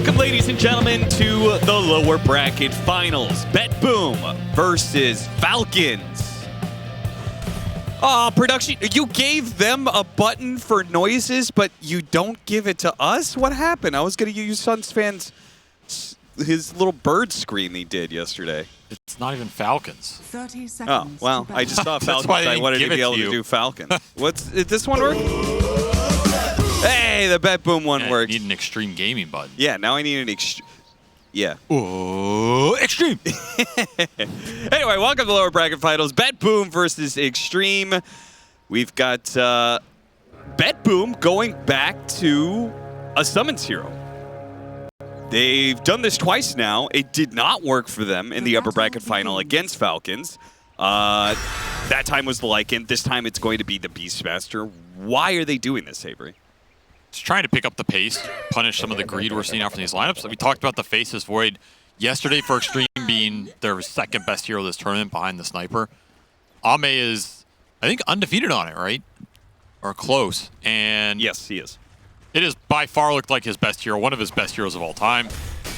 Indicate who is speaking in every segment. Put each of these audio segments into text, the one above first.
Speaker 1: Welcome, ladies and gentlemen, to the lower bracket finals. BetBoom versus Falcons. Oh, production, you gave them a button for noises, but you don't give it to us? What happened? I was going to use Suns fans, his little bird scream he did yesterday.
Speaker 2: It's not even Falcons.
Speaker 3: 30 seconds.
Speaker 1: Oh, well, I just thought Falcons.
Speaker 2: why
Speaker 1: I wanted to be able to do Falcons. Did this one work? Hey, the BetBoom one worked.
Speaker 2: You need an extreme gaming button.
Speaker 1: Yeah, now I need an extreme. Yeah.
Speaker 2: Oh, extreme.
Speaker 1: Anyway, welcome to lower bracket finals. BetBoom versus Xtreme. We've got BetBoom going back to a summons hero. They've done this twice now. It did not work for them in the upper bracket final against Falcons. That time was the Lycan. This time it's going to be the Beastmaster. Why are they doing this, Avery?
Speaker 2: Just trying to pick up the pace, punish some of the greed we're seeing out from these lineups. We talked about the Faceless Void yesterday for Xtreme being their second best hero this tournament behind the Sniper. Ame is, I think, undefeated on it, right? Or close. And
Speaker 1: yes, he is.
Speaker 2: It has by far looked like his best hero, one of his best heroes of all time.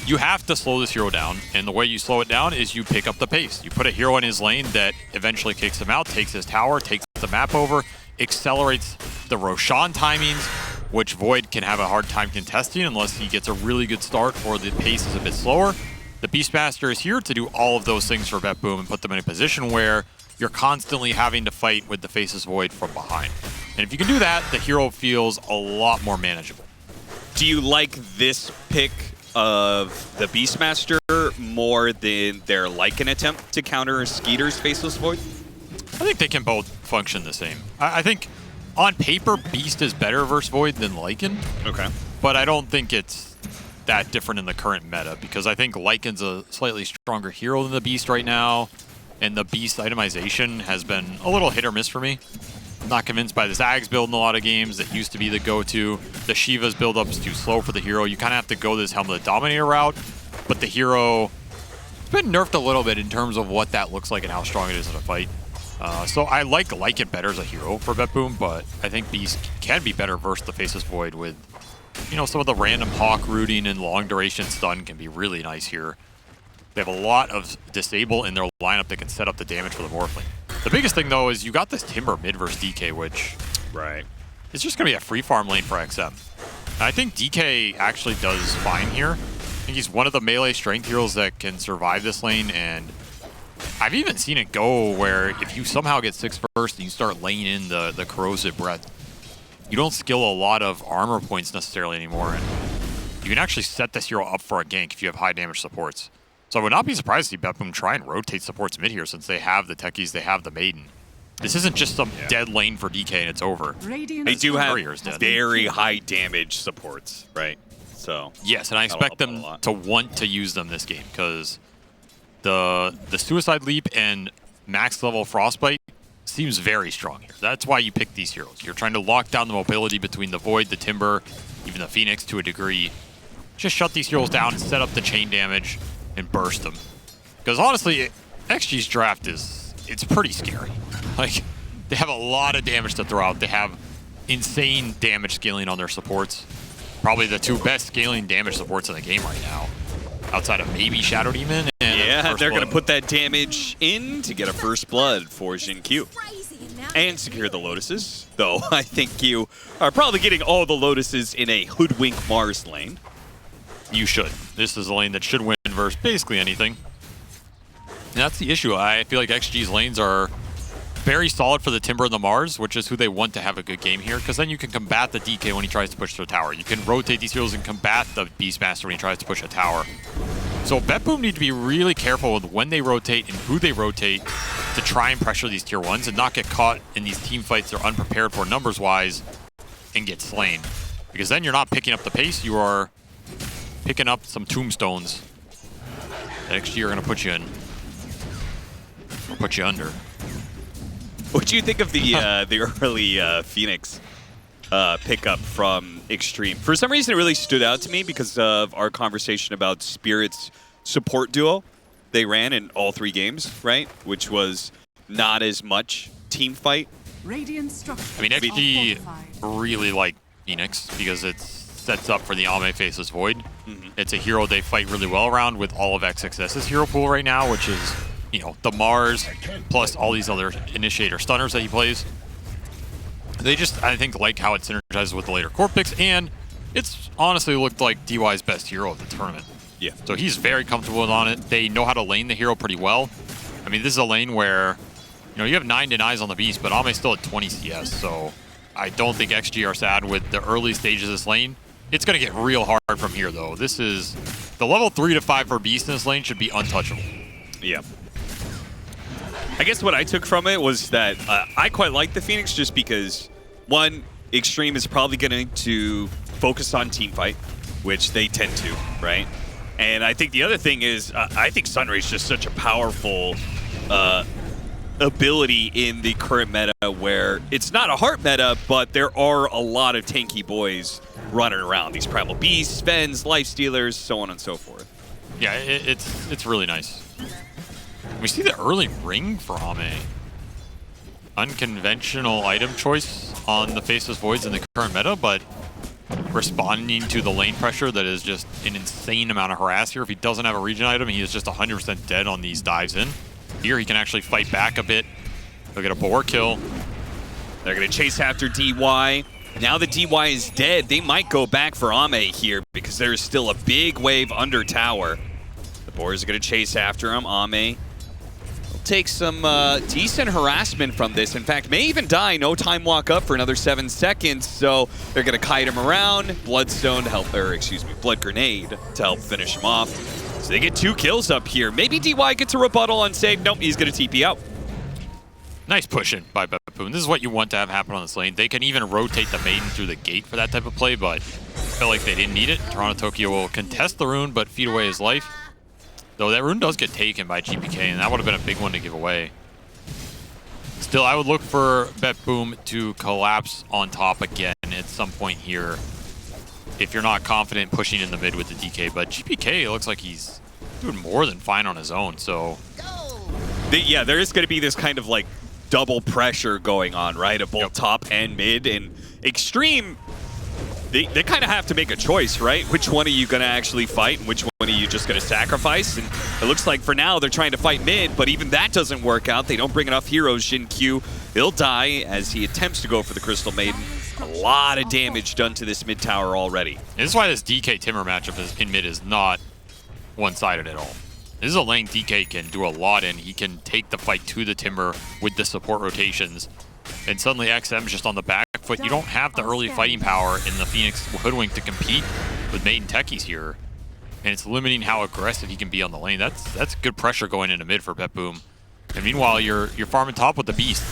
Speaker 2: You have to slow this hero down, and the way you slow it down is you pick up the pace. You put a hero in his lane that eventually kicks him out, takes his tower, takes the map over, accelerates the Roshan timings, which Void can have a hard time contesting unless he gets a really good start or the pace is a bit slower. The Beastmaster is here to do all of those things for BetBoom and put them in a position where you're constantly having to fight with the Faceless Void from behind. And if you can do that, the hero feels a lot more manageable.
Speaker 1: Do you like this pick of the Beastmaster more than their Lycan attempt to counter Skeeter's Faceless Void?
Speaker 2: I think they can both function the same. I think on paper, Beast is better versus Void than Lycan.
Speaker 1: Okay.
Speaker 2: But I don't think it's that different in the current meta because I think Lycan's a slightly stronger hero than the Beast right now. And the Beast itemization has been a little hit or miss for me. I'm not convinced by the Zags build in a lot of games. That used to be the go-to. The Shiva's build-up is too slow for the hero. You kind of have to go this Helmet of the Dominator route. But the hero has been nerfed a little bit in terms of what that looks like and how strong it is in a fight. So I like Lycan better as a hero for BetBoom, but I think Beast can be better versus the Faceless Void with, you know, some of the random Hawk rooting and long duration stun can be really nice here. They have a lot of disable in their lineup that can set up the damage for the Morphling. The biggest thing, though, is you got this Timber mid versus DK, which is just going to be a free farm lane for XM. And I think DK actually does fine here. I think he's one of the melee strength heroes that can survive this lane, and I've even seen it go where if you somehow get 6 first and you start laying in the Corrosive Breath, you don't skill a lot of armor points necessarily anymore, and you can actually set this hero up for a gank if you have high damage supports. So I would not be surprised to see BetBoom try and rotate supports mid here since they have the techies, they have the Maiden. This isn't just some dead lane for DK and it's over.
Speaker 1: They do have very high damage supports, right? So
Speaker 2: yes, and I expect them to want to use them this game because the Suicide Leap and max level Frostbite seems very strong here. That's why you pick these heroes. You're trying to lock down the mobility between the Void, the Timber, even the Phoenix to a degree. Just shut these heroes down and set up the chain damage and burst them. Because honestly, XG's draft it's pretty scary. Like, they have a lot of damage to throw out. They have insane damage scaling on their supports. Probably the 2 best scaling damage supports in the game right now. Outside of maybe Shadow Demon and
Speaker 1: yeah, they're going to put that damage in to get a First Blood for Jin Q. And secure the Lotuses. Though, I think you are probably getting all the Lotuses in a Hoodwink Mars lane.
Speaker 2: You should. This is a lane that should win versus basically anything. And that's the issue. I feel like XG's lanes are very solid for the Timber and the Mars, which is who they want to have a good game here, because then you can combat the DK when he tries to push to a tower. You can rotate these heroes and combat the Beastmaster when he tries to push a tower. So BetBoom need to be really careful with when they rotate and who they rotate to try and pressure these tier 1s and not get caught in these team fights they're unprepared for numbers-wise and get slain. Because then you're not picking up the pace, you are picking up some tombstones that XG are going to put you in. Or put you under.
Speaker 1: What do you think of the early Phoenix pickup from Xtreme? For some reason, it really stood out to me because of our conversation about Spirit's support duo they ran in all 3 games, right? Which was not as much team fight.
Speaker 3: Radiant structure.
Speaker 2: I mean, XG really like Phoenix because it's sets up for the Ame Faceless Void. It's a hero they fight really well around with all of XXS's hero pool right now, which is, you know, the Mars plus all these other Initiator stunners that he plays. They just, I think, like how it synergizes with the later core picks, and it's honestly looked like DY's best hero of the tournament.
Speaker 1: Yeah.
Speaker 2: So he's very comfortable on it. They know how to lane the hero pretty well. I mean, this is a lane where, you know, you have 9 denies on the Beast, but Ame's still at 20 CS, so I don't think XG are sad with the early stages of this lane. It's going to get real hard from here, though. This is, the level 3 to 5 for Beast in this lane should be untouchable.
Speaker 1: Yeah. I guess what I took from it was that I quite like the Phoenix just because, one, Xtreme is probably going to focus on teamfight, which they tend to, right? And I think the other thing is, I think Sunray's just such a powerful ability in the current meta where it's not a heart meta, but there are a lot of tanky boys running around. These Primal Beasts, Svens, Lifestealers, so on and so forth.
Speaker 2: Yeah, it's really nice. We see the early ring for Ame. Unconventional item choice on the Faceless Voids in the current meta, but responding to the lane pressure that is just an insane amount of harass here. If he doesn't have a region item, he is just 100% dead on these dives in. Here he can actually fight back a bit. He'll get a boar kill.
Speaker 1: They're going to chase after DY. Now that DY is dead, they might go back for Ame here because there is still a big wave under tower. The boars are going to chase after him. Ame will take some decent harassment from this. In fact, may even die. No time walk up for another 7 seconds. So they're going to kite him around. Bloodstone to help, or excuse me, Blood Grenade to help finish him off. So they get 2 kills up here. Maybe DY gets a rebuttal on save. Nope, he's going to TP out.
Speaker 2: Nice pushing by BetBoom. This is what you want to have happen on this lane. They can even rotate the maiden through the gate for that type of play, but I felt like they didn't need it. Toronto Tokyo will contest the rune, but feed away his life. Though that rune does get taken by GPK, and that would have been a big one to give away. Still, I would look for BetBoom to collapse on top again at some point here if you're not confident pushing in the mid with the DK. But GPK looks like he's doing more than fine on his own, so...
Speaker 1: Yeah, there is going to be this kind of like double pressure going on, right? At both top and mid. And Xtreme, they kind of have to make a choice, right? Which one are you going to actually fight and which one are you just going to sacrifice? And it looks like for now they're trying to fight mid, but even that doesn't work out. They don't bring enough heroes. Jin Q, he'll die as he attempts to go for the Crystal Maiden. A lot of damage done to this mid tower already.
Speaker 2: And this is why this DK Timber matchup in mid is not one-sided at all. This is a lane DK can do a lot in. He can take the fight to the Timber with the support rotations. And suddenly XM's just on the back foot. You don't have the early fighting power in the Phoenix Hoodwink to compete with maiden techies here. And it's limiting how aggressive he can be on the lane. That's good pressure going into mid for BetBoom. And meanwhile, you're farming top with the Beast.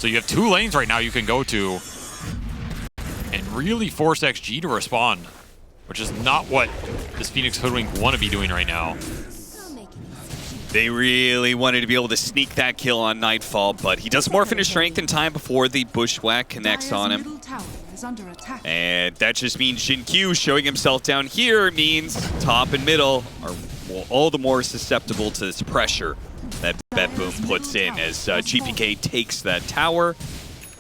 Speaker 2: So you have 2 lanes right now you can go to and really force XG to respond, which is not what this Phoenix Hoodwink want to be doing right now.
Speaker 1: They really wanted to be able to sneak that kill on Nightfall, but he does morph into strength in time before the Bushwhack connects on him. And that just means Jin Q showing himself down here means top and middle are all the more susceptible to this pressure that BetBoom puts in as GPK takes that tower.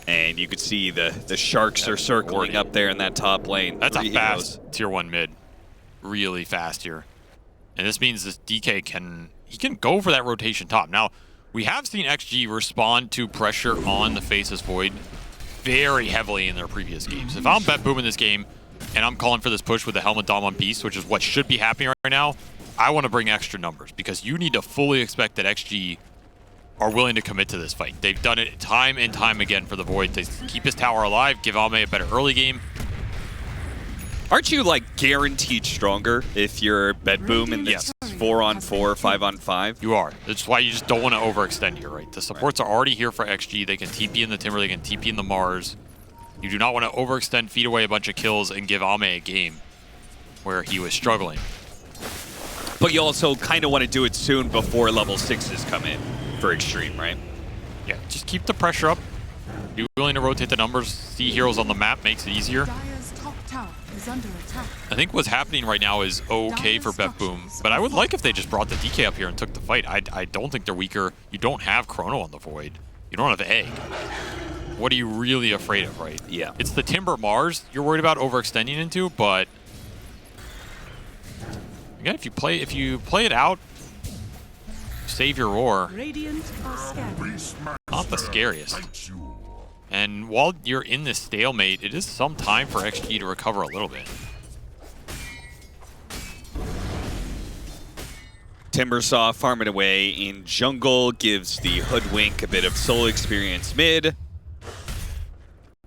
Speaker 1: And you can see the Sharks are circling up there in that top lane.
Speaker 2: That's a fast tier 1 mid. Really fast here. And this means this DK can go for that rotation top. Now, we have seen XG respond to pressure on the Faceless Void very heavily in their previous games. If I'm BetBoom in this game and I'm calling for this push with the Helmet Dom on Beast, which is what should be happening right now, I want to bring extra numbers because you need to fully expect that XG are willing to commit to this fight. They've done it time and time again for the Void to keep his tower alive, give Ame a better early game.
Speaker 1: Aren't you like guaranteed stronger if you're BetBoom in this 4-on-4, 5-on-5?
Speaker 2: You are. That's why you just don't want to overextend here, right? The supports are already here for XG. They can TP in the Timber, they can TP in the Mars. You do not want to overextend, feed away a bunch of kills, and give Ame a game where he was struggling.
Speaker 1: But you also kind of want to do it soon before level 6s come in for Xtreme, right?
Speaker 2: Yeah, just keep the pressure up. Be willing to rotate the numbers. See heroes on the map makes it easier. I think what's happening right now is okay for BetBoom, but I would like if they just brought the DK up here and took the fight. I don't think they're weaker. You don't have Chrono on the Void. You don't have Egg. what are you really afraid of, right?
Speaker 1: Yeah.
Speaker 2: It's the Timber Mars you're worried about overextending into, but again, if you play it out, save your roar. Not the scariest. And while you're in this stalemate, it is some time for XG to recover a little bit.
Speaker 1: Timbersaw farming away in jungle, gives the Hoodwink a bit of solo experience mid.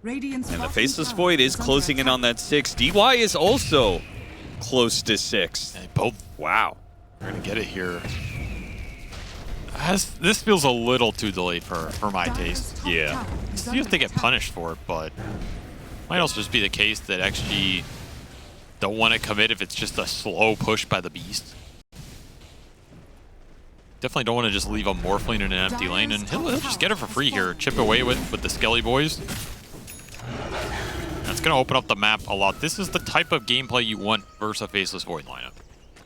Speaker 1: And the Faceless Void is closing in on that 6. DY is also close to 6.
Speaker 2: And both,
Speaker 1: wow.
Speaker 2: We're going to get it here. This feels a little too delayed for my taste.
Speaker 1: Yeah.
Speaker 2: You have to get punished for it, but might also just be the case that XG don't want to commit if it's just a slow push by the Beast. Definitely don't want to just leave a Morphling in an empty lane, and he'll just get it for free here. Chip away with the Skelly boys. That's going to open up the map a lot. This is the type of gameplay you want versus a Faceless Void lineup.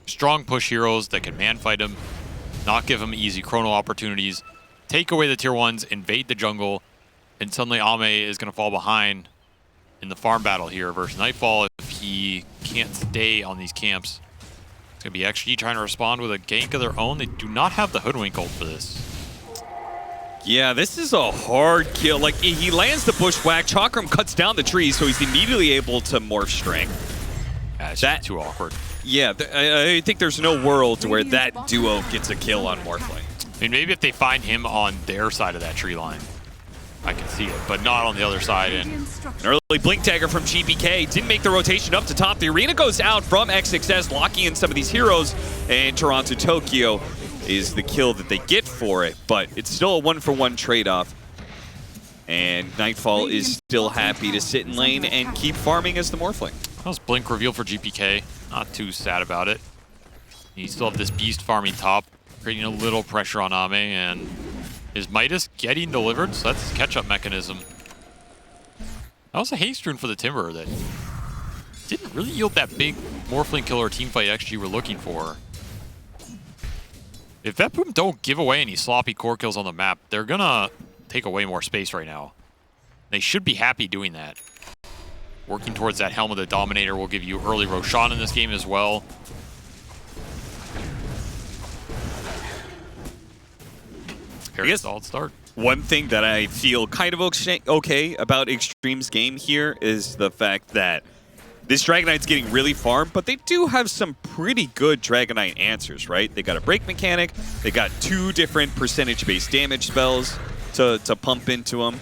Speaker 2: Strong push heroes that can man fight him, not give him easy chrono opportunities, take away the tier 1s, invade the jungle, and suddenly Ame is going to fall behind in the farm battle here versus Nightfall if he can't stay on these camps. It's going to be XG trying to respond with a gank of their own. They do not have the Hoodwink ult for this.
Speaker 1: Yeah, this is a hard kill. Like, he lands the bushwhack, Chakram cuts down the tree, so he's immediately able to morph strength.
Speaker 2: Yeah, it's just too awkward.
Speaker 1: Yeah, I think there's no world where that duo gets a kill on Morphling.
Speaker 2: I mean, maybe if they find him on their side of that tree line, I can see it, but not on the other side. And
Speaker 1: an early Blink Dagger from GPK didn't make the rotation up to top. The arena goes out from XXS, locking in some of these heroes, and Toronto Tokyo is the kill that they get for it, but it's still a 1-for-1 trade-off. And Nightfall is still happy to sit in lane and keep farming as the Morphling.
Speaker 2: That was Blink reveal for GPK. Not too sad about it. You still have this Beast farming top, creating a little pressure on Ame, and is Midas getting delivered? So that's his catch-up mechanism. That was a haste rune for the Timber that didn't really yield that big Morphling killer teamfight XG we're looking for. If BetBoom don't give away any sloppy core kills on the map, they're gonna take away more space right now. They should be happy doing that. Working towards that Helm of the Dominator will give you early Roshan in this game as well. Very solid start.
Speaker 1: One thing that I feel kind of okay about Xtreme's game here is the fact that this Dragonite's getting really farmed, but they do have some pretty good Dragonite answers, right? They got a break mechanic, they got 2 different percentage-based damage spells to pump into them,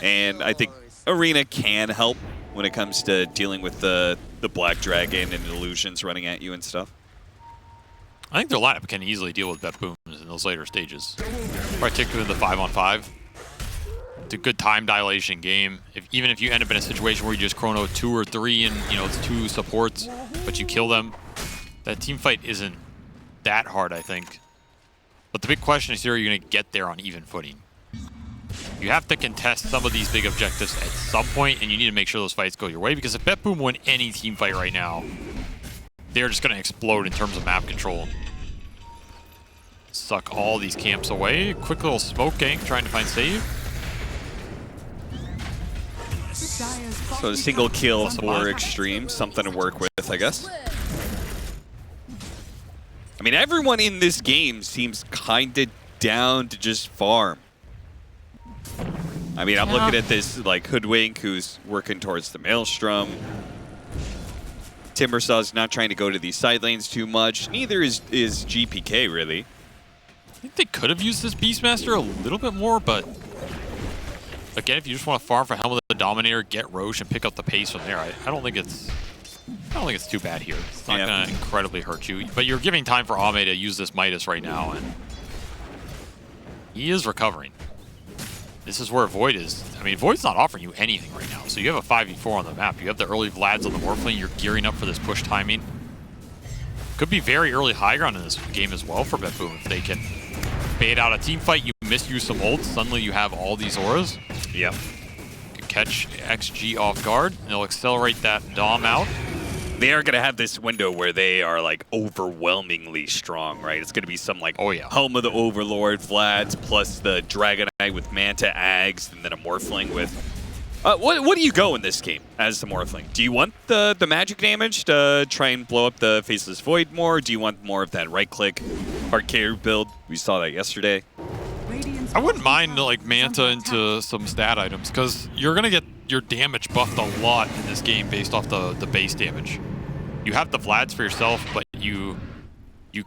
Speaker 1: and I think Arena can help when it comes to dealing with the Black Dragon and illusions running at you and stuff.
Speaker 2: I think their lineup can easily deal with BetBooms in those later stages, particularly the 5-on-5. It's a good time dilation game. Even if you end up in a situation where you just chrono 2 or 3 and it's 2 supports, but you kill them, that team fight isn't that hard, I think. But the big question is here, are you going to get there on even footing? You have to contest some of these big objectives at some point, and you need to make sure those fights go your way, because if BetBoom win any team fight right now, they're just going to explode in terms of map control. Suck all these camps away. Quick little smoke gank trying to find save.
Speaker 1: So a single kill for Xtreme, something to work with, I guess. I mean, everyone in this game seems kind of down to just farm. I mean, I'm looking at this like Hoodwink, who's working towards the Maelstrom. Timbersaw's not trying to go to these side lanes too much. Neither is GPK, really.
Speaker 2: I think they could have used this Beastmaster a little bit more, but again, if you just want to farm for Helm of the Dominator, get Roche, and pick up the pace from there, I don't think it's too bad here. It's not going to incredibly hurt you, but you're giving time for Ame to use this Midas right now, and he is recovering. This is where Void is. I mean, Void's not offering you anything right now, so you have a 5v4 on the map. You have the early Vlads on the Morphling. You're gearing up for this push timing. Could be very early high ground in this game as well for BetBoom if they can bait out a team fight. You misuse some ults. Suddenly you have all these auras.
Speaker 1: Yep.
Speaker 2: You can catch XG off guard, and they'll accelerate that Dom out.
Speaker 1: They are going to have this window where they are like overwhelmingly strong, right? It's going to be some like Helm of the Overlord Vlads plus the Dragonite with Manta, Ags, and then a Morphling with... what do you go in this game as the Morphling? Do you want the magic damage to try and blow up the Faceless Void more? Do you want more of that right-click hard carry build? We saw that yesterday.
Speaker 2: I wouldn't mind like Manta into some stat items because you're going to get your damage buffed a lot in this game based off the base damage. You have the Vlads for yourself, but you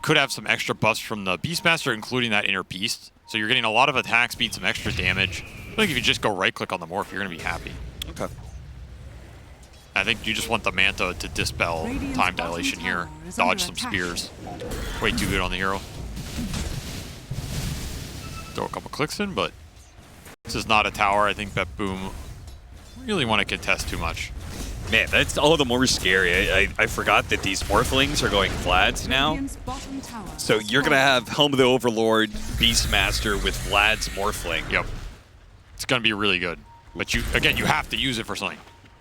Speaker 2: could have some extra buffs from the Beastmaster, including that Inner Beast. So you're getting a lot of attack speed, some extra damage. I think if you just go right-click on the Morph, you're going to be happy.
Speaker 1: Okay.
Speaker 2: I think you just want the Manta to dispel time dilation here. Dodge some spears. Way too good on the hero. Throw a couple clicks in, but this is not a tower. I think BetBoom really want to contest too much.
Speaker 1: Man, that's all the more scary. I forgot that these Morphlings are going Vlads now. So you're going to have Helm of the Overlord, Beastmaster with Vlad's Morphling.
Speaker 2: Yep. It's going to be really good. But you have to use it for something.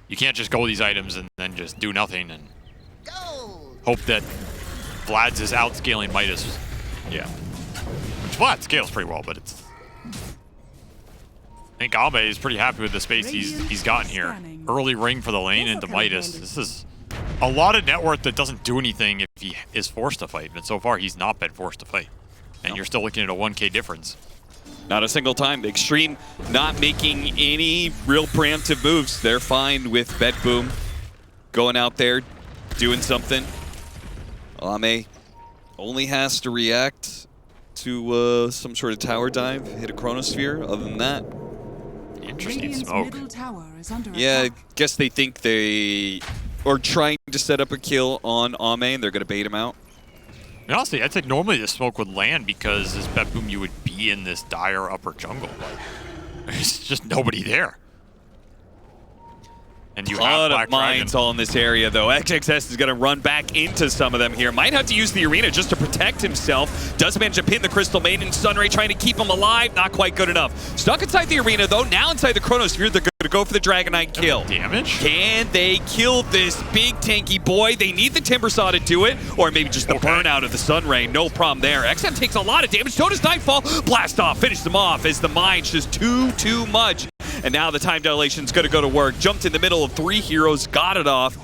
Speaker 2: You can't just go these items and then just do nothing and hope that Vlad's is outscaling Midas.
Speaker 1: Yeah.
Speaker 2: Which Vlad scales pretty well, but it's... I think Albe is pretty happy with the space he's gotten here. Early ring for the lane into Midas. This is a lot of net worth that doesn't do anything if he is forced to fight. And so far, he's not been forced to fight. And you're still looking at a 1K difference.
Speaker 1: Not a single time. Xtreme not making any real preemptive moves. They're fine with BetBoom going out there, doing something. Ame only has to react to some sort of tower dive, hit a Chronosphere. Other than that,
Speaker 2: interesting smoke.
Speaker 1: Yeah, I guess they think they are trying to set up a kill on Ame, and they're going to bait him out.
Speaker 2: And honestly, I'd say normally the smoke would land because as BetBoom you would be in this dire upper jungle. But there's just nobody there. And you have Black
Speaker 1: of mines all in this area, though. XXS is going to run back into some of them here. Might have to use the arena just to protect himself. Does manage to pin the Crystal Maiden. Sunray trying to keep him alive. Not quite good enough. Stuck inside the arena, though. Now inside the Chronosphere, they're going to go for the Dragon Knight kill.
Speaker 2: Damage?
Speaker 1: Can they kill this big tanky boy? They need the Timbersaw to do it, or maybe just the burnout of the Sunray. No problem there. XM takes a lot of damage. So does Nightfall. Blast off. Finish them off as the mine's just too much. And now the time dilation's going to go to work. Jumped in the middle of 3 heroes, got it off.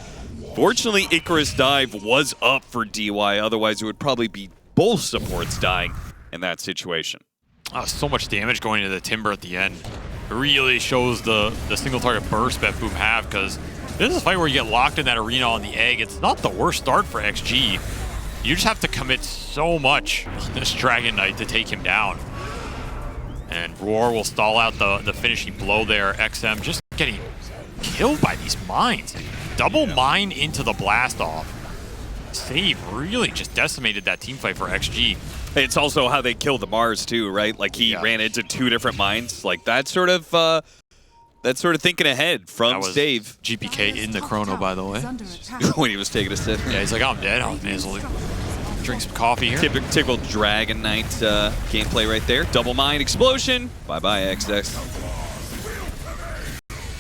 Speaker 1: Fortunately, Icarus Dive was up for DY. Otherwise, it would probably be both supports dying in that situation.
Speaker 2: Oh, so much damage going into the Timber at the end. It really shows the single target burst BetBoom have, because this is a fight where you get locked in that arena on the egg. It's not the worst start for XG. You just have to commit so much on this Dragon Knight to take him down. And Roar will stall out the finishing blow there. XM just getting killed by these mines. Double mine into the blast off. Save really just decimated that team fight for XG.
Speaker 1: It's also how they kill the Mars too, right? Like he ran into 2 different mines. Like that sort of thinking ahead from Stave.
Speaker 2: GPK in the chrono, by the way.
Speaker 1: When he was taking a sip.
Speaker 2: Yeah, he's like, I'm dead. I'll drink some coffee here.
Speaker 1: Typical Dragon Knight gameplay right there. Double mine explosion. Bye-bye, XX.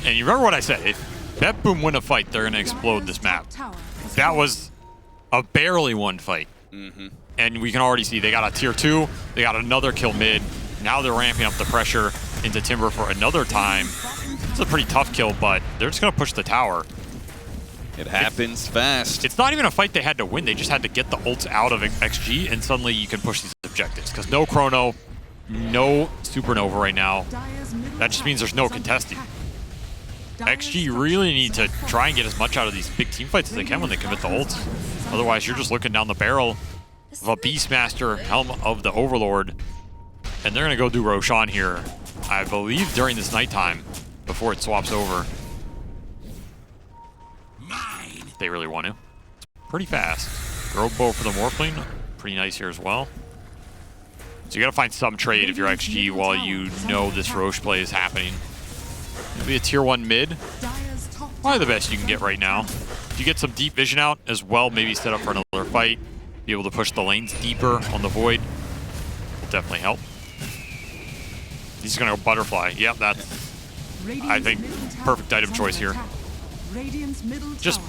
Speaker 2: And you remember what I said. If BetBoom win a fight, they're going to explode this map. That was a barely won fight. And we can already see they got a tier 2. They got another kill mid. Now they're ramping up the pressure into Timber for another time. It's a pretty tough kill, but they're just going to push the tower.
Speaker 1: It happens fast.
Speaker 2: It's not even a fight they had to win. They just had to get the ults out of XG, and suddenly you can push these objectives. Because no Chrono, no Supernova right now. That just means there's no contesting. XG really need to try and get as much out of these big team fights as they can when they commit the ults. Otherwise, you're just looking down the barrel of a Beastmaster, Helm of the Overlord. And they're going to go do Roshan here, I believe, during this nighttime before it swaps over. They really want to. It's pretty fast. Throw bow for the Morphling. Pretty nice here as well. So you got to find some trade if you're XG while you know this Roche play is happening. It'll be a tier 1 mid. Probably the best you can get right now. If you get some deep vision out as well, maybe set up for another fight. Be able to push the lanes deeper on the Void. Will definitely help. He's going to go Butterfly. Yep, that's, I think, perfect item choice here. Just,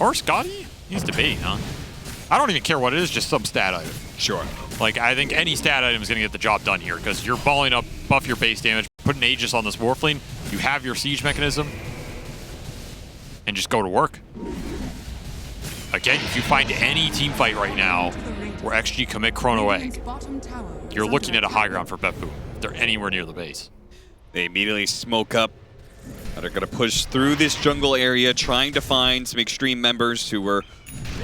Speaker 2: or Scotty? He's debating, huh? I don't even care what it is, just some stat item.
Speaker 1: Sure.
Speaker 2: Like, I think any stat item is going to get the job done here, because you're balling up buff your base damage, put an Aegis on this Morphling, you have your siege mechanism, and just go to work. Again, if you find any team fight right now where XG commit Chrono Egg, you're looking at a high ground for BetBoom. They're anywhere near the base.
Speaker 1: They immediately smoke up. They're going to push through this jungle area, trying to find some Xtreme members who were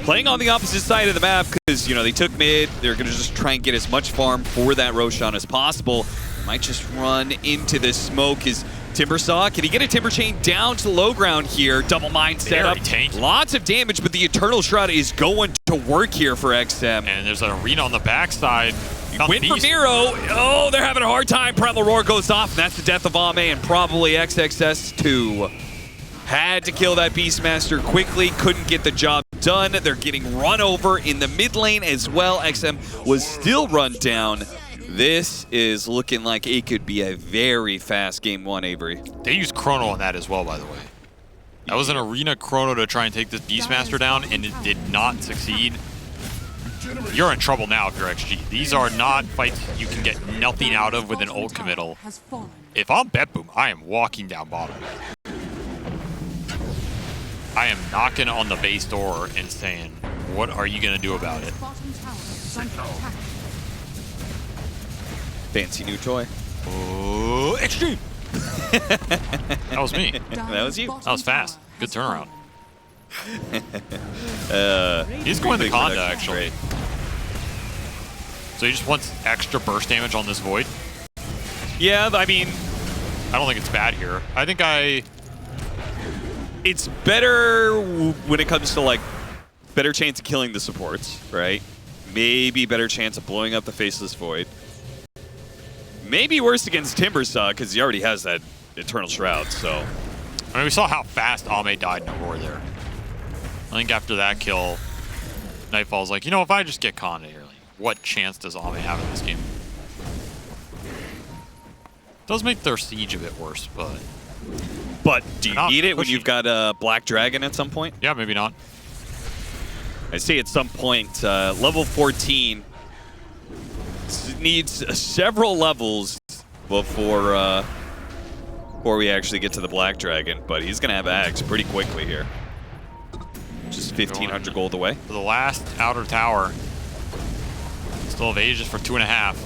Speaker 1: playing on the opposite side of the map because, you know, they took mid. They're going to just try and get as much farm for that Roshan as possible. Might just run into the smoke. Is Timbersaw, can he get a Timber Chain down to the low ground here? Double Mine setup. Lots of damage, but the Eternal Shroud is going to work here for XM.
Speaker 2: And there's an arena on the backside.
Speaker 1: Win for Miro. Oh, they're having a hard time. Primal Roar goes off, and that's the death of Ame and probably XXS2. Had to kill that Beastmaster quickly, couldn't get the job done. They're getting run over in the mid lane as well. XM was still run down. This is looking like it could be a very fast game one, Avery.
Speaker 2: They used Chrono on that as well, by the way. That was an arena Chrono to try and take this Beastmaster down, and it did not succeed. You're in trouble now if you're XG. These are not fights you can get nothing out of with an ult committal. If I'm BetBoom, I am walking down bottom. I am knocking on the base door and saying, what are you going to do about it?
Speaker 1: Fancy new toy.
Speaker 2: Oh, Xtreme! That was me.
Speaker 1: That was you.
Speaker 2: That was fast. Good turnaround. He's going to Conda, actually. So he just wants extra burst damage on this Void?
Speaker 1: Yeah, I mean,
Speaker 2: I don't think it's bad here. I think
Speaker 1: it's better when it comes to, like, better chance of killing the supports, right? Maybe better chance of blowing up the Faceless Void. Maybe worse against Timbersaw, because he already has that Eternal Shroud, so.
Speaker 2: I mean, we saw how fast Ame died in Aurora there. I think after that kill, Nightfall's like, you know, if I just get Conda here, like, what chance does Ame have in this game? Does make their siege a bit worse, but...
Speaker 1: But do you need it when you've got a Black Dragon at some point?
Speaker 2: Yeah, maybe not.
Speaker 1: I say at some point, level 14 needs several levels before we actually get to the Black Dragon, but he's going to have Axe pretty quickly here. Just 1,500 gold away.
Speaker 2: For the last outer tower. Still have Aegis for 2.5.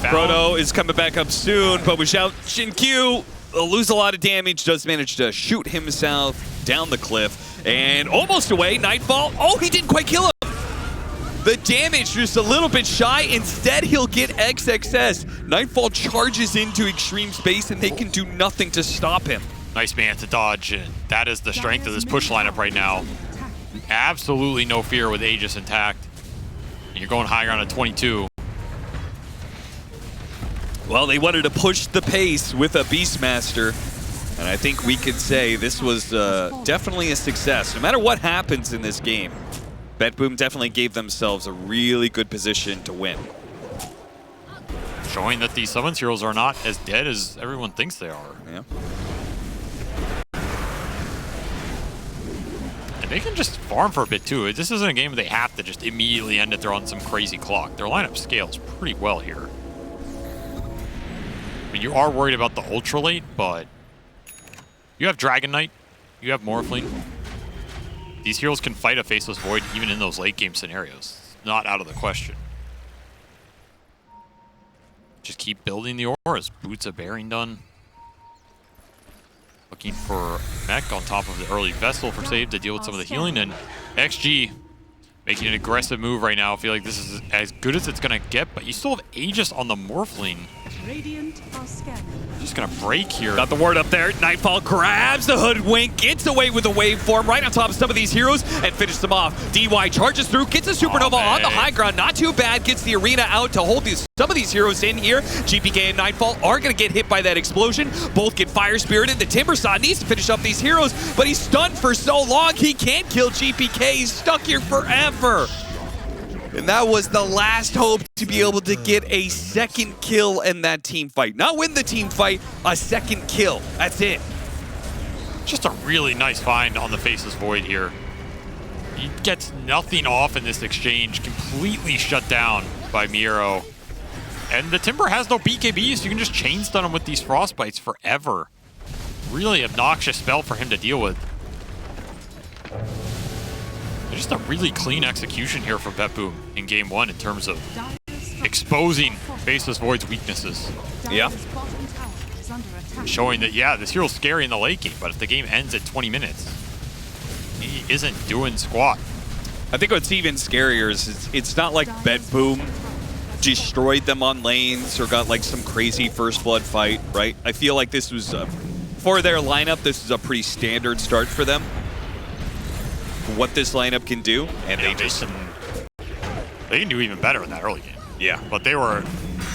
Speaker 1: Proto is coming back up soon, but without Shin-Q, will lose a lot of damage. Does manage to shoot himself down the cliff and almost away. Nightfall. Oh, he didn't quite kill him. The damage just a little bit shy. Instead, he'll get XXS. Nightfall charges into Xtreme space, and they can do nothing to stop him.
Speaker 2: Nice man to dodge, and that is the strength of this push lineup right now. Absolutely no fear with Aegis intact. And you're going high ground at 22.
Speaker 1: Well, they wanted to push the pace with a Beastmaster, and I think we could say this was definitely a success. No matter what happens in this game, BetBoom definitely gave themselves a really good position to win.
Speaker 2: Showing that these Summons heroes are not as dead as everyone thinks they are.
Speaker 1: Yeah.
Speaker 2: And they can just farm for a bit too. This isn't a game they have to just immediately end it. They're on some crazy clock. Their lineup scales pretty well here. I mean, you are worried about the ultra late, but you have Dragon Knight, you have Morphling. These heroes can fight a Faceless Void even in those late game scenarios. Not out of the question. Just keep building the auras. Boots of Bearing done. Looking for Mech on top of the early Vessel for save to deal with some of the healing, and XG making an aggressive move right now. I feel like this is as good as it's going to get, but you still have Aegis on the Morphling. Just going to break here.
Speaker 1: Got the ward up there. Nightfall grabs the Hoodwink, gets away with the waveform right on top of some of these heroes, and finishes them off. DY charges through, gets a Supernova on the high ground. Not too bad. Gets the arena out to hold some of these heroes in here. GPK and Nightfall are going to get hit by that explosion. Both get fire spirited. The Timbersaw needs to finish up these heroes, but he's stunned for so long he can't kill GPK. He's stuck here forever. And that was the last hope to be able to get a second kill in that team fight. Not win the team fight, a second kill. That's it.
Speaker 2: Just a really nice find on the Faceless Void here. He gets nothing off in this exchange, completely shut down by Miro. And the Timber has no BKB, so you can just chain stun him with these Frostbites forever. Really obnoxious spell for him to deal with. Just a really clean execution here from BetBoom in game 1 in terms of exposing Faceless Void's weaknesses.
Speaker 1: Yeah.
Speaker 2: Showing that, yeah, this hero's scary in the late game, but if the game ends at 20 minutes, he isn't doing squat.
Speaker 1: I think what's even scarier is it's not like BetBoom destroyed them on lanes or got like some crazy first blood fight, right? I feel like this was, for their lineup, this is a pretty standard start for them. For what this lineup can do, and
Speaker 2: yeah, they can do even better in that early game.
Speaker 1: Yeah.
Speaker 2: But they were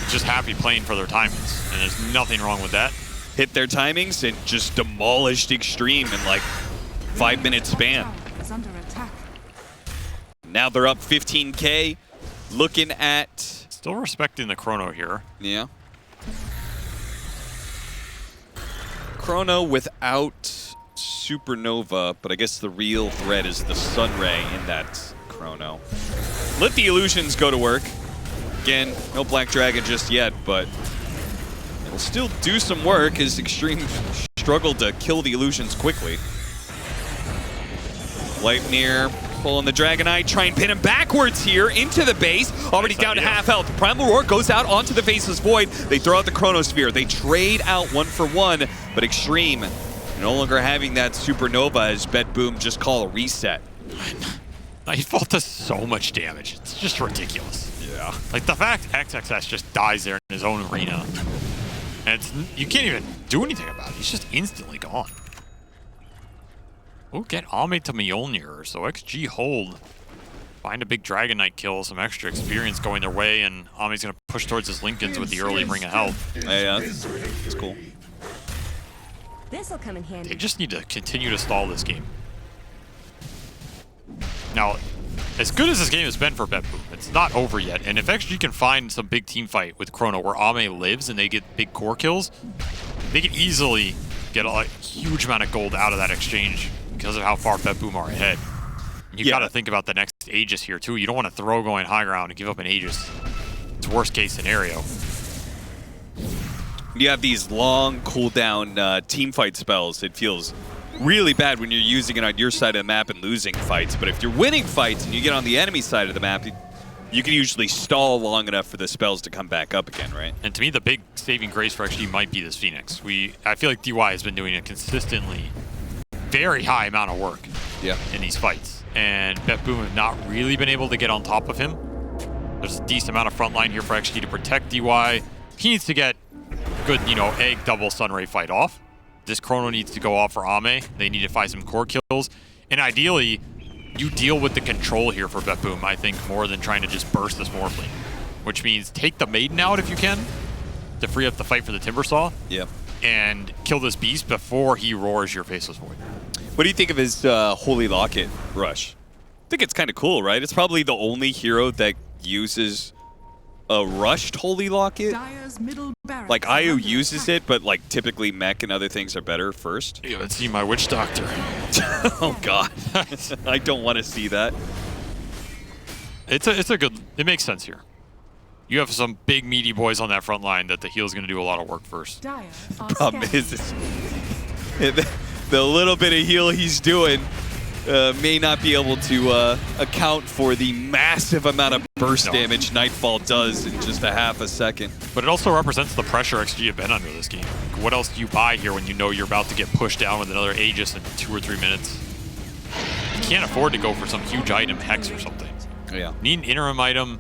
Speaker 2: just happy playing for their timings, and there's nothing wrong with that.
Speaker 1: Hit their timings and just demolished Xtreme in like 5-minute span. Now they're up 15K, looking at...
Speaker 2: Still respecting the Chrono here.
Speaker 1: Yeah. Chrono without Supernova, but I guess the real threat is the Sunray in that Chrono. Let the illusions go to work. Again, no Black Dragon just yet, but it'll still do some work as Xtreme struggled to kill the illusions quickly. Lightning pulling the Dragon Eye, try and pin him backwards here into the base. Already down to half health. Primal Roar goes out onto the Faceless Void. They throw out the Chronosphere. They trade out 1-for-1, but Xtreme no longer having that Supernova as BetBoom just call a reset.
Speaker 2: Nightfall does so much damage. It's just ridiculous.
Speaker 1: Yeah.
Speaker 2: Like the fact XXS just dies there in his own arena, and you can't even do anything about it. He's just instantly gone. We'll get Ame to Mjolnir, so XG hold. Find a big Dragon Knight kill, some extra experience going their way, and Ame's going to push towards his Lincolns with the early Ring of Health.
Speaker 1: Yeah, that's cool.
Speaker 3: This'll come in handy.
Speaker 2: They just need to continue to stall this game. Now, as good as this game has been for BetBoom, it's not over yet, and if XG can find some big team fight with Chrono where Ame lives and they get big core kills, they can easily get a huge amount of gold out of that exchange because of how far BetBoom are ahead. You got to think about the next Aegis here too. You don't want to throw going high ground and give up an Aegis. It's worst case scenario.
Speaker 1: You have these long cooldown team fight spells. It feels really bad when you're using it on your side of the map and losing fights. But if you're winning fights and you get on the enemy side of the map, you can usually stall long enough for the spells to come back up again, right?
Speaker 2: And to me, the big saving grace for XG might be this Phoenix. I feel like DY has been doing a consistently very high amount of work in these fights. And BetBoom have not really been able to get on top of him. There's a decent amount of front line here for XG to protect DY. He needs to get good, egg double Sunray fight off. This Chrono needs to go off for Ame. They need to find some core kills. And ideally, you deal with the control here for BetBoom, I think, more than trying to just burst this Morphling. Which means take the Maiden out if you can to free up the fight for the Timbersaw.
Speaker 1: Yep.
Speaker 2: And kill this beast before he roars your Faceless Void.
Speaker 1: What do you think of his Holy Locket rush? I think it's kind of cool, right? It's probably the only hero that uses a rushed Holy Locket. Like, IO uses it, but like typically mech and other things are better first.
Speaker 2: You haven't seen my Witch Doctor.
Speaker 1: Oh god. I don't want to see that.
Speaker 2: It's a good, it makes sense here. You have some big meaty boys on that front line that the heal's going to do a lot of work first.
Speaker 1: Problem is, the little bit of heal he's doing may not be able to account for the massive amount of burst damage Nightfall does in just a half a second.
Speaker 2: But it also represents the pressure XG have been under this game. What else do you buy here when you know you're about to get pushed down with another Aegis in 2 or 3 minutes? You can't afford to go for some huge item, Hex or something.
Speaker 1: Yeah.
Speaker 2: Need an interim item.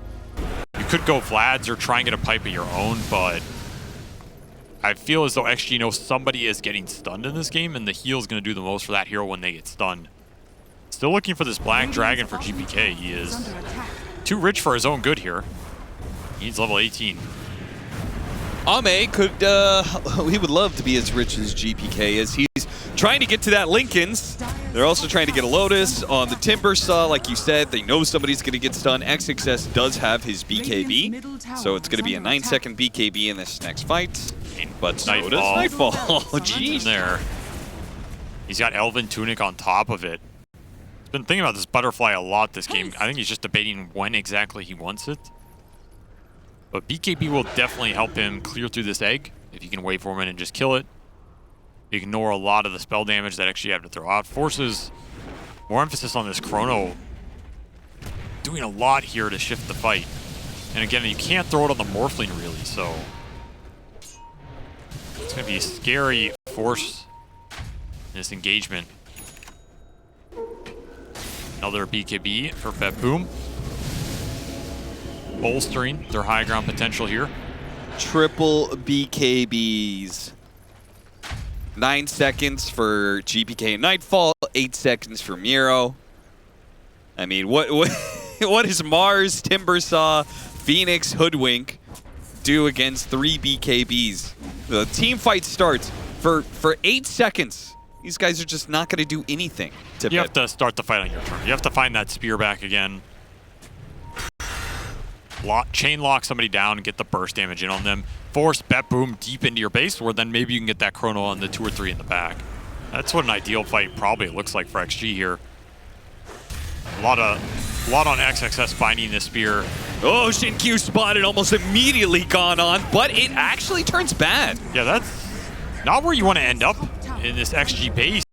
Speaker 2: You could go Vlad's or try and get a pipe of your own, but I feel as though XG knows somebody is getting stunned in this game, and the heal is going to do the most for that hero when they get stunned. Still looking for this Black Dragon for GPK. He is too rich for his own good here. He needs level 18.
Speaker 1: Ame could, he would love to be as rich as GPK as he's trying to get to that Lincolns. They're also trying to get a Lotus on the Timbersaw. Like you said, they know somebody's going to get stunned. XXS does have his BKB, so it's going to be a 9-second BKB in this next fight. But so does Nightfall. Oh, jeez.
Speaker 2: There. He's got Elven Tunic on top of it. It's been thinking about this butterfly a lot this game. I think he's just debating when exactly he wants it. But BKB will definitely help him clear through this egg if you can wait for him and just kill it. Ignore a lot of the spell damage that actually you have to throw out. Forces more emphasis on this chrono. Doing a lot here to shift the fight. And again, you can't throw it on the Morphling really, so it's going to be a scary force in this engagement. Another BKB for BetBoom. Bolstering their high ground potential here.
Speaker 1: Triple BKBs. 9 seconds for GPK and Nightfall, 8 seconds for Miro. I mean, what does Mars, Timbersaw, Phoenix, Hoodwink do against 3 BKBs? The team fight starts for 8 seconds. These guys are just not going to do anything.
Speaker 2: You have to start the fight on your turn. You have to find that spear back again. Chain lock somebody down and get the burst damage in on them. Force BetBoom deep into your base, or then maybe you can get that chrono on the 2 or 3 in the back. That's what an ideal fight probably looks like for XG here. A lot on XXS finding this spear.
Speaker 1: Oh, Shin-Q spotted, almost immediately gone on, but it actually turns bad.
Speaker 2: Yeah, that's not where you want to end up in this XG base.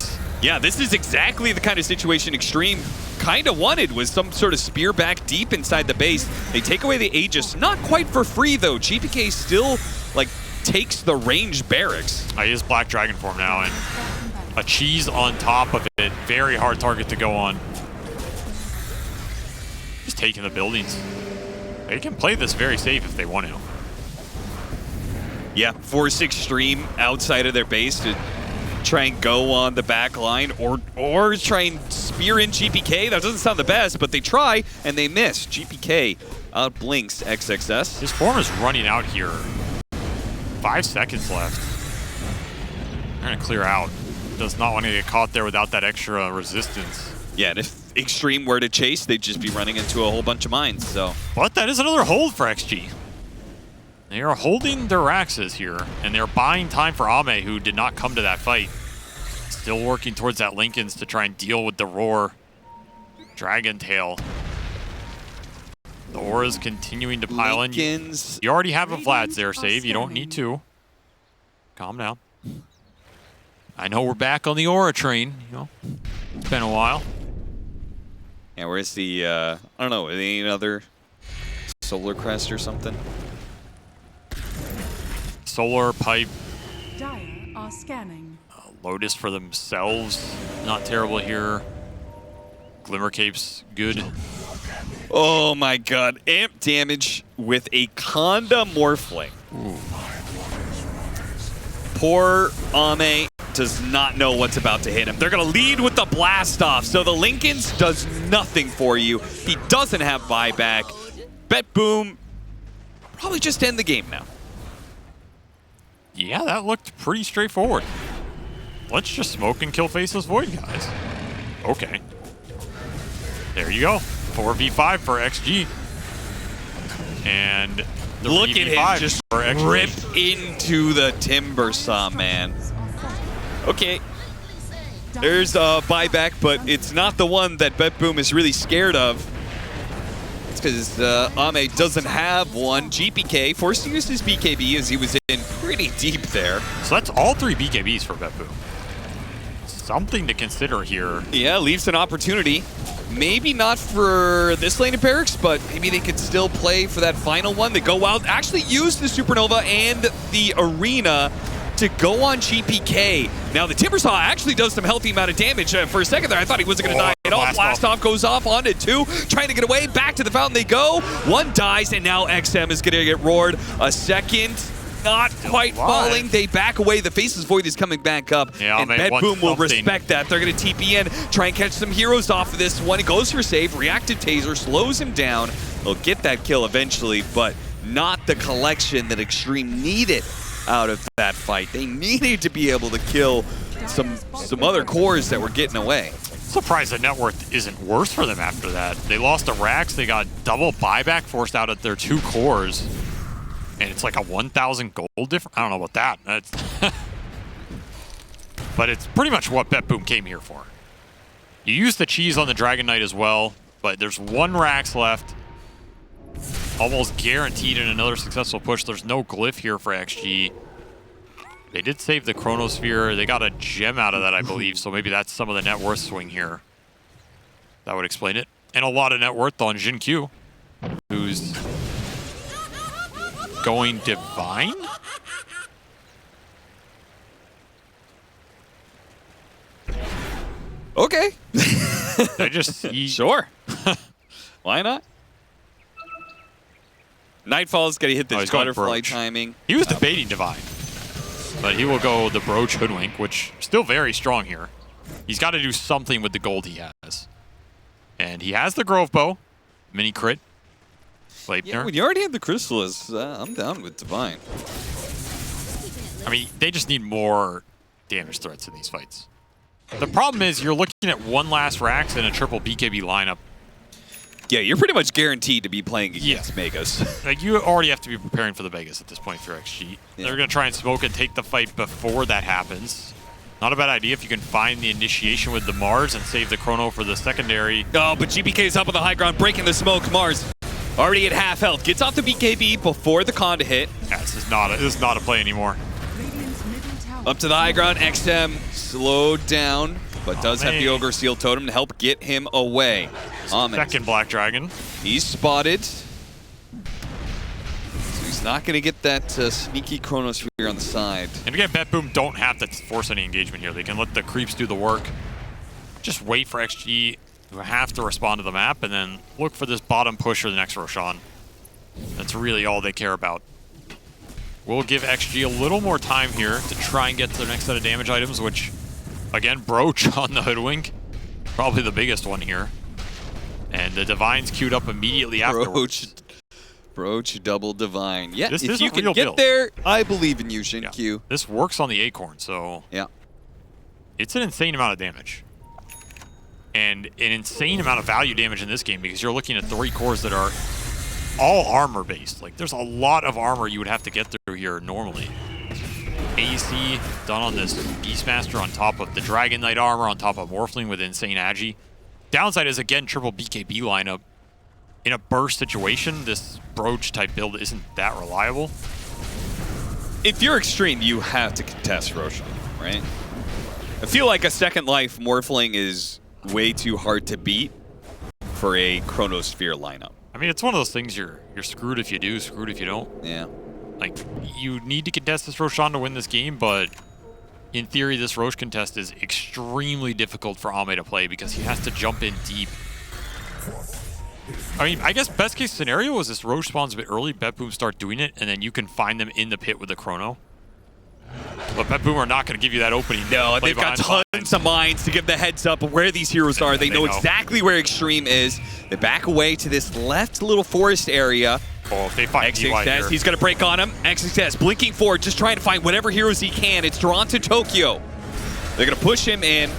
Speaker 1: Yeah, this is exactly the kind of situation Xtreme kind of wanted, was some sort of spear back deep inside the base. They take away the Aegis, not quite for free though. GPK still like takes the range barracks.
Speaker 2: He is Black Dragon form now, and a cheese on top of it. Very hard target to go on. Just taking the buildings. They can play this very safe if they want to.
Speaker 1: Yeah, force Xtreme outside of their base to try and go on the back line, or try and spear in GPK. That doesn't sound the best, but they try and they miss. GPK outblinks XXS.
Speaker 2: His form is running out here. 5 seconds left. They're gonna clear out. Does not want to get caught there without that extra resistance.
Speaker 1: Yeah, and if Xtreme were to chase, they'd just be running into a whole bunch of mines, so.
Speaker 2: But that is another hold for XG. They are holding their axes here, and they're buying time for Ame, who did not come to that fight. Still working towards that Linken's to try and deal with the Roar. Dragon Tail. The aura's continuing to pile in. You already have a Vlad's there, save. You don't need to. Calm down. I know we're back on the aura train. You know, it's been a while.
Speaker 1: Yeah, where's the, I don't know, any other Solar Crest or something?
Speaker 2: Solar Pipe.
Speaker 4: Dire are scanning.
Speaker 2: Lotus for themselves, not terrible here. Glimmer Cape's good.
Speaker 1: Oh my god, amp damage with a Conda Morphling.
Speaker 2: Ooh.
Speaker 1: Poor Ame does not know what's about to hit him. They're gonna lead with the blast off, so the Linken's does nothing for you. He doesn't have buyback. BetBoom probably just end the game now.
Speaker 2: Yeah, that looked pretty straightforward. Let's just smoke and kill Faceless Void, guys. Okay. There you go. 4v5 for XG. And the
Speaker 1: look at him just
Speaker 2: for XG.
Speaker 1: rip into the Timbersaw, man. Okay. There's a buyback, but it's not the one that BetBoom is really scared of. It's because Ame doesn't have one. GPK forced to use his BKB as he was in pretty deep there.
Speaker 2: So that's all 3 BKBs for BetBoom. Something to consider here.
Speaker 1: Yeah, leaves an opportunity. Maybe not for this lane of barracks, but maybe they could still play for that final one. They go out, actually use the Supernova and the Arena to go on GPK. Now the Timbersaw actually does some healthy amount of damage. For a second there, I thought he wasn't going to die at all. Blast off goes off onto 2, trying to get away. Back to the fountain they go. 1 dies, and now XM is going to get roared. A second, not quite falling. They back away. The Faceless Void is coming back up,
Speaker 2: yeah,
Speaker 1: and BetBoom will respect that. They're going to TP in, try and catch some heroes off of this one. He goes for save. Reactive Taser slows him down. They'll get that kill eventually, but not the collection that Xtreme needed out of that fight. They needed to be able to kill some other cores that were getting away.
Speaker 2: Surprised the net worth isn't worse for them after that. They lost to Rax. They got double buyback forced out at their 2 cores. And it's like a 1,000 gold difference. I don't know about that. That's but it's pretty much what BetBoom came here for. You use the cheese on the Dragon Knight as well, but there's 1 Rax left. Almost guaranteed in another successful push. There's no glyph here for XG. They did save the Chronosphere. They got a gem out of that, I believe, so maybe that's some of the net worth swing here. That would explain it. And a lot of net worth on Jin Q, who's going Divine?
Speaker 1: Okay.
Speaker 2: I just see...
Speaker 1: Sure. Why not? Nightfall's got to hit this
Speaker 2: he's going
Speaker 1: butterfly
Speaker 2: Broach.
Speaker 1: timing.
Speaker 2: He was debating Divine, but he will go the Broach Hoodwink, which still very strong here. He's got to do something with the gold he has. And he has the Grove Bow, mini crit.
Speaker 1: Yeah, when you already have the Chrysalis, I'm down with Divine.
Speaker 2: I mean, they just need more damage threats in these fights. The problem is you're looking at 1 last Rax and a triple BKB lineup.
Speaker 1: Yeah, you're pretty much guaranteed to be playing against Megas.
Speaker 2: Like, you already have to be preparing for the Vegas at this point for XG.
Speaker 1: Yeah.
Speaker 2: They're going to try and smoke and take the fight before that happens. Not a bad idea if you can find the initiation with the Mars and save the Chrono for the secondary.
Speaker 1: Oh, but GPK's up on the high ground, breaking the smoke. Mars already at half health. Gets off the BKB before the con to hit.
Speaker 2: Yeah, this is not a play anymore.
Speaker 4: Radiant's middle tower.
Speaker 1: Up to the high ground. XM slowed down, but does have the Ogre Seal Totem to help get him away.
Speaker 2: Second Black Dragon.
Speaker 1: He's spotted. So he's not going to get that sneaky Chronosphere on the side.
Speaker 2: And again, BetBoom don't have to force any engagement here. They can let the creeps do the work. Just wait for XG to have to respond to the map and then look for this bottom push or the next Roshan. That's really all they care about. We'll give XG a little more time here to try and get to their next set of damage items, which, again, Broach on the Hoodwink. Probably the biggest one here. And the Divine's queued up immediately afterwards.
Speaker 1: Broach double Divine. Yeah,
Speaker 2: This
Speaker 1: if
Speaker 2: is
Speaker 1: you
Speaker 2: a
Speaker 1: can
Speaker 2: real
Speaker 1: get
Speaker 2: build.
Speaker 1: there, I believe in you, Shin Q.
Speaker 2: This works on the Acorn, so
Speaker 1: Yeah.
Speaker 2: it's an insane amount of damage. And an insane amount of value damage in this game because you're looking at 3 cores that are all armor-based. Like, there's a lot of armor you would have to get through here normally. AC done on this Beastmaster on top of the Dragon Knight armor, on top of Morphling with insane agi. Downside is, again, triple BKB lineup. In a burst situation, this Broach-type build isn't that reliable.
Speaker 1: If you're Xtreme, you have to contest Roshan, right? I feel like a second life Morphling is way too hard to beat for a Chronosphere lineup.
Speaker 2: I mean, it's one of those things you're screwed if you do, screwed if you don't.
Speaker 1: Yeah.
Speaker 2: Like, you need to contest this Roshan to win this game, but in theory, this Roche contest is extremely difficult for Ame to play because he has to jump in deep. I mean, I guess best case scenario is this Roche spawns a bit early, BetBoom start doing it, and then you can find them in the pit with the Chrono. But BetBoom are not going to give you that opening.
Speaker 1: No, they've got tons of mines to give the heads up of where these heroes are. They know exactly where Xtreme is. They back away to this left little forest area.
Speaker 2: Oh, if they find
Speaker 1: XXS, he's going to break on him. XXS blinking forward, just trying to find whatever heroes he can. It's Toronto, Tokyo. They're going to push him in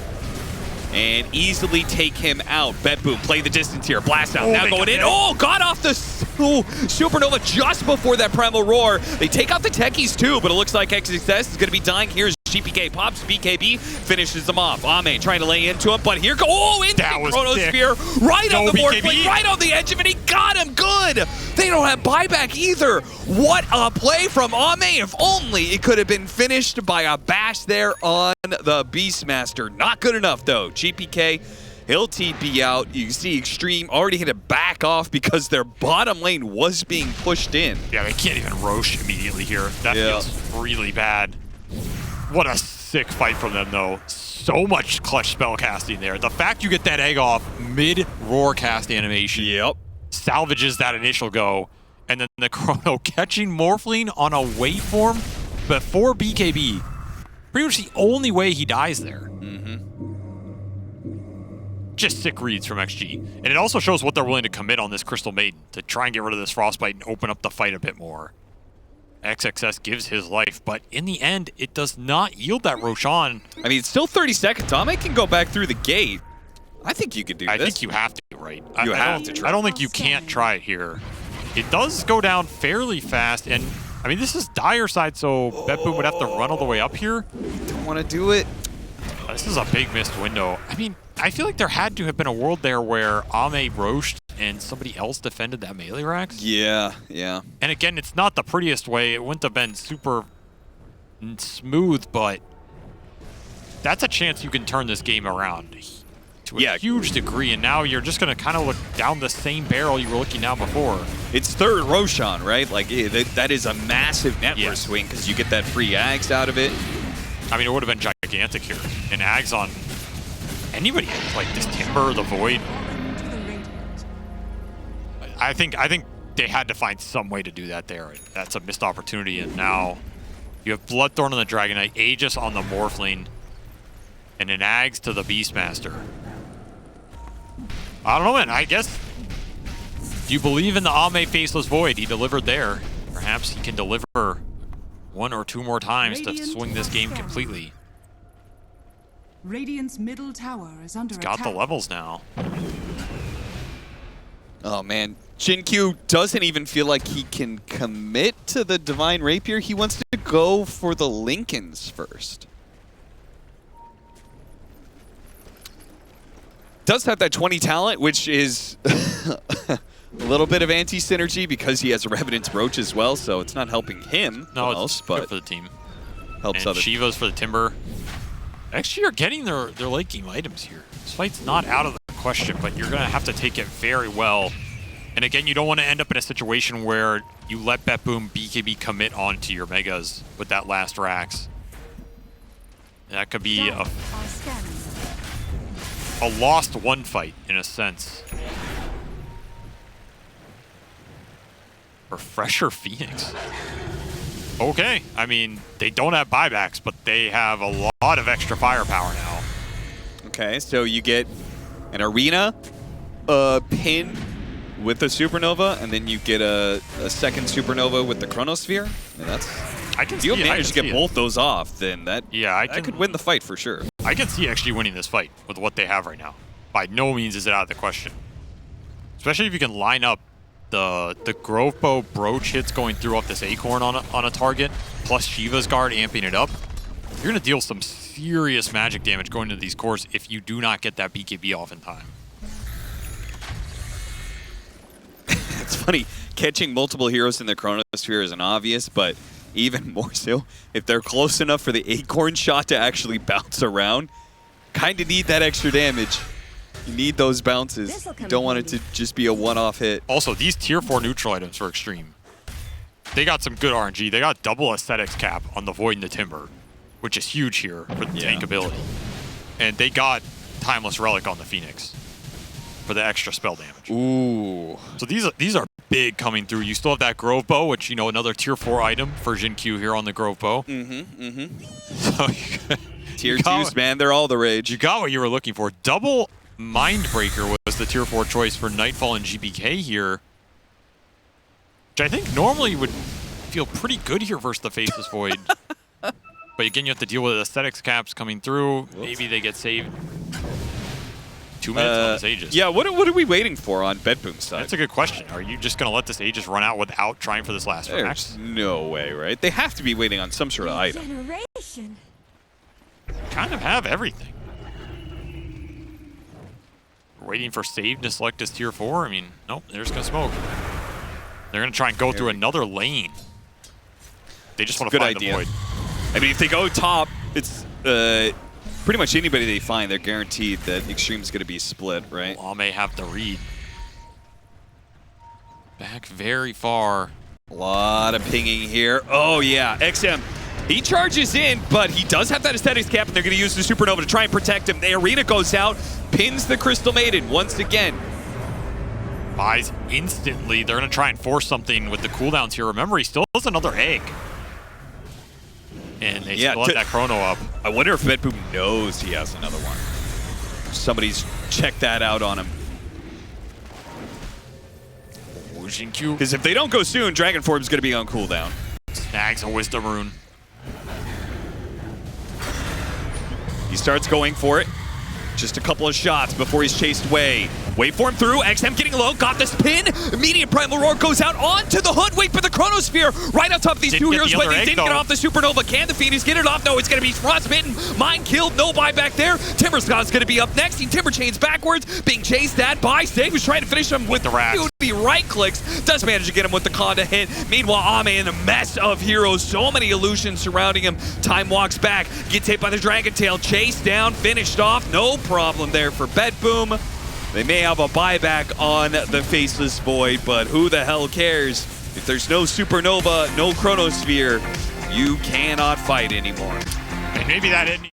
Speaker 1: and easily take him out. BetBoom, play the distance here. Blast out, now going in. Oh, got off the Supernova just before that Primal Roar. They take out the techies too, but it looks like XXS is going to be dying. Here's GPK, pops BKB, finishes them off. Ame trying to lay into him, but here go, into Chronosphere, right on the board, right on the edge of it. He got him good. They don't have buyback either. What a play from Ame. If only it could have been finished by a bash there on the Beastmaster. Not good enough though. GPK, he'll TP out. You can see Xtreme already had to back off because their bottom lane was being pushed in.
Speaker 2: Yeah, they can't even Roche immediately here. That feels really bad. What a sick fight from them, though. So much clutch spell casting there. The fact you get that egg off mid-roar cast animation salvages that initial go. And then the Chrono catching Morphling on a waveform before BKB. Pretty much the only way he dies there. Just sick reads from XG. And it also shows what they're willing to commit on this Crystal Maiden to try and get rid of this Frostbite and open up the fight a bit more. XXS gives his life, but in the end, it does not yield that Roshan.
Speaker 1: I mean, it's still 30 seconds. Ame can go back through the gate. I think you could do this.
Speaker 2: I think you have to, right?
Speaker 1: You have to try.
Speaker 2: I don't think you can't try it here. It does go down fairly fast, and I mean, this is Dire side, so BetBoom would have to run all the way up here.
Speaker 1: Don't want to do it.
Speaker 2: This is a big missed window. I mean, I feel like there had to have been a world there where Ame roached and somebody else defended that melee Rax.
Speaker 1: Yeah, yeah.
Speaker 2: And again, it's not the prettiest way. It wouldn't have been super smooth, but that's a chance you can turn this game around to a huge degree. And now you're just going to kind of look down the same barrel you were looking down before.
Speaker 1: It's third Roshan, right? Like, that is a massive net worth swing because you get that free Ags out of it.
Speaker 2: I mean, it would have been gigantic here. And Ags on anybody, like this Timber, the Void. I think they had to find some way to do that there. That's a missed opportunity. And now you have Bloodthorn on the Dragon Knight, Aegis on the Morphling, and an Ags to the Beastmaster. I don't know, man. I guess you believe in the Ame Faceless Void. He delivered there. Perhaps he can deliver one or two more times to swing this game completely.
Speaker 4: Radiant's middle tower is under
Speaker 2: He's got
Speaker 4: attack.
Speaker 2: the levels now.
Speaker 1: Oh, man. Jin-Q doesn't even feel like he can commit to the Divine Rapier. He wants to go for the Lincolns first. Does have that 20 talent, which is a little bit of anti-synergy because he has a Revenant's Brooch as well, so it's not helping him.
Speaker 2: No,
Speaker 1: it's
Speaker 2: good
Speaker 1: but
Speaker 2: for the team.
Speaker 1: Helps
Speaker 2: and
Speaker 1: other.
Speaker 2: Shiva's for the Timber. Actually, you're getting their late game items here. This fight's not out of the question, but you're going to have to take it very well. And again, you don't want to end up in a situation where you let BetBoom BKB commit onto your Megas with that last Rax. That could be a lost one fight, in a sense. Refresher Phoenix. Okay, I mean, they don't have buybacks, but they have a lot of extra firepower now.
Speaker 1: Okay, so you get an Arena, pin with the Supernova, and then you get a second Supernova with the Chronosphere. And that's,
Speaker 2: I can
Speaker 1: if you
Speaker 2: see it,
Speaker 1: manage to get both those off, then that could win the fight for sure.
Speaker 2: I can see actually winning this fight with what they have right now. By no means is it out of the question. Especially if you can line up the Grove Bow Brooch hits going through off this Acorn on a target, plus Shiva's Guard amping it up. You're going to deal some serious magic damage going into these cores if you do not get that BKB off in time.
Speaker 1: It's funny, catching multiple heroes in the Chronosphere isn't obvious, but even more so, if they're close enough for the Acorn shot to actually bounce around, kind of need that extra damage. You need those bounces. You don't want it to just be a one-off hit.
Speaker 2: Also, these tier 4 neutral items for Xtreme, they got some good RNG. They got double aesthetics cap on the Void and the Timber, which is huge here for the tank ability. And they got Timeless Relic on the Phoenix for the extra spell damage.
Speaker 1: Ooh.
Speaker 2: So these are big coming through. You still have that Grove Bow, which, you know, another tier 4 item for Jin-Q here on the Grove Bow. So
Speaker 1: Tier 2s, man, they're all the rage.
Speaker 2: You got what you were looking for. Double Mindbreaker was the tier 4 choice for Nightfall and GBK here, which I think normally would feel pretty good here versus the Faceless Void. But again, you have to deal with aesthetics caps coming through. Maybe they get saved. 2 minutes on this Aegis.
Speaker 1: Yeah, what are we waiting for on BetBoom's side?
Speaker 2: That's a good question. Are you just going to let this Aegis run out without trying for this last Rax?
Speaker 1: There's no way, right? They have to be waiting on some sort of item.
Speaker 3: Generation.
Speaker 2: Kind of have everything. Waiting for save to select as tier 4. I mean, nope, they're just going to smoke. They're going to try and go through another lane. They just want to find the Void.
Speaker 1: I mean, if they go top, it's pretty much anybody they find, they're guaranteed that Xtreme's going to be split, right?
Speaker 2: Well, may have the read. Back very far.
Speaker 1: A lot of pinging here. Oh, yeah. XM. He charges in, but he does have that aesthetics cap, and they're going to use the Supernova to try and protect him. The Arena goes out, pins the Crystal Maiden once again.
Speaker 2: Buys instantly. They're going to try and force something with the cooldowns here. Remember, he still has another egg. And they still have that chrono up.
Speaker 1: I wonder if BetBoom knows he has another one. Somebody's checked that out on him. Because if they don't go soon, Dragon Form's going to be on cooldown.
Speaker 2: Snags a Wisdom Rune.
Speaker 1: He starts going for it. Just a couple of shots before he's chased away. Wait for him through. XM getting low. Got the spin. Immediate Primal Roar goes out onto the Hoodwink, but the Chronosphere right on top of these
Speaker 2: Didn't
Speaker 1: two
Speaker 2: get
Speaker 1: heroes.
Speaker 2: the
Speaker 1: But
Speaker 2: other
Speaker 1: they
Speaker 2: egg,
Speaker 1: didn't get
Speaker 2: though.
Speaker 1: off the Supernova. Can the Phoenix get it off? No, it's going to be frostbitten. Mind killed. No buyback there. Timberscott's going to be up next. He Timber chains backwards. Being chased at by Stig, who's trying to finish him with
Speaker 2: the rat.
Speaker 1: beauty right clicks. Does manage to get him with the Conda hit. Meanwhile, Ame in a mess of heroes. So many illusions surrounding him. Time walks back. Gets hit by the Dragon Tail. Chased down. Finished off. No problem there for BetBoom. They may have a buyback on the Faceless Void, but who the hell cares? If there's no Supernova, no Chronosphere, you cannot fight anymore.
Speaker 2: And maybe that didn't